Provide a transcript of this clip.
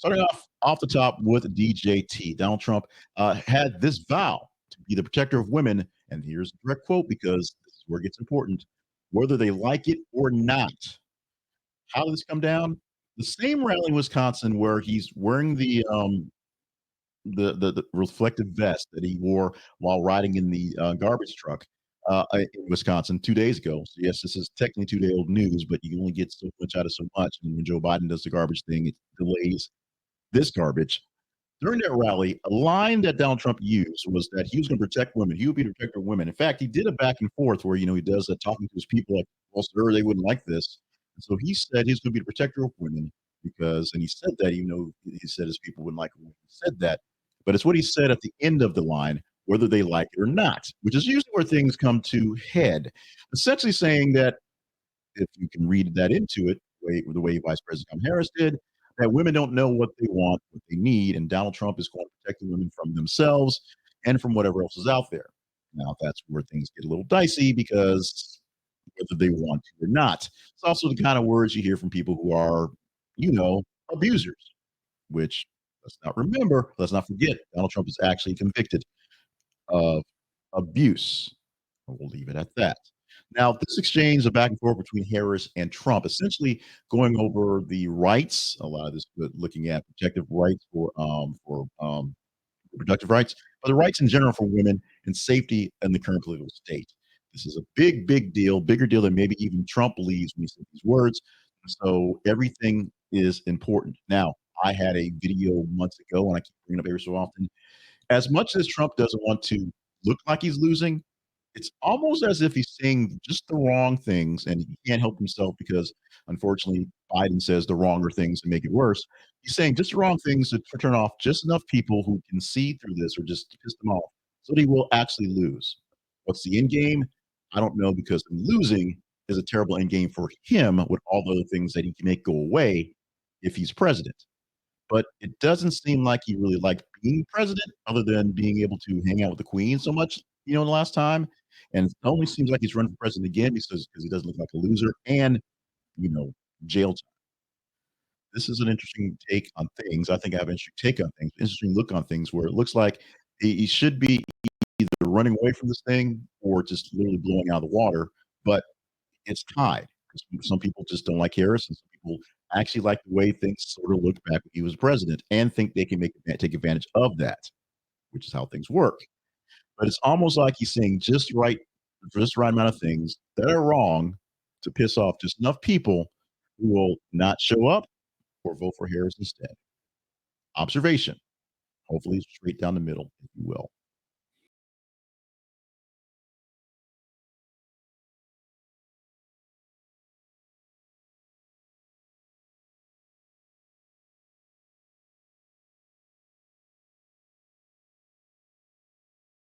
Starting off the top with DJT, Donald Trump had this vow to be the protector of women, and here's a direct quote because this is where it gets important: whether they like it or not. How did this come down? The same rally in Wisconsin where he's wearing the reflective vest that he wore while riding in the garbage truck in Wisconsin 2 days ago. So yes, this is technically 2 day old news, but you only get so much out of so much. And when Joe Biden does the garbage thing, it delays this garbage. During that rally, a line that Donald Trump used was that he was going to protect women. He would be the protector of women. In fact, he did a back and forth where he does that talking to his people like, "Well, sir, they wouldn't like this." And so he said he's going to be the protector of women because, and he said that even though he said his people wouldn't like it when he said that, but it's what he said at the end of the line, whether they like it or not, which is usually where things come to head. Essentially saying that if you can read that into it, the way Vice President Kamala Harris did, that women don't know what they want, what they need, and Donald Trump is going to protect the women from themselves and from whatever else is out there. Now, that's where things get a little dicey because whether they want to or not. It's also the kind of words you hear from people who are, you know, abusers, which let's not forget, Donald Trump is actually convicted of abuse. We'll leave it at that. Now, this exchange of back and forth between Harris and Trump, essentially going over the rights, a lot of this looking at protective rights for reproductive rights, but the rights in general for women and safety in the current political state. This is a big, big deal, bigger deal than maybe even Trump believes when he said these words. So everything is important. Now, I had a video months ago, and I keep bringing it up every so often. As much as Trump doesn't want to look like he's losing, it's almost as if he's saying just the wrong things and he can't help himself because unfortunately Biden says the wronger things to make it worse. He's saying just the wrong things to turn off just enough people who can see through this or just to piss them off so that he will actually lose. What's the end game? I don't know because losing is a terrible end game for him with all the other things that he can make go away if he's president. But it doesn't seem like he really liked being president other than being able to hang out with the queen so much, the last time. And it only seems like he's running for president again because he doesn't look like a loser and, you know, jail time. This is an interesting take on things. I think I have an interesting take on things, interesting look on things where it looks like he should be either running away from this thing or just literally blowing out of the water. But it's tied because some people just don't like Harris, and some people actually like the way things sort of looked back when he was president and think they can take advantage of that, which is how things work. But it's almost like he's saying just the right amount of things that are wrong to piss off just enough people who will not show up or vote for Harris instead. Observation, hopefully straight down the middle, if you will.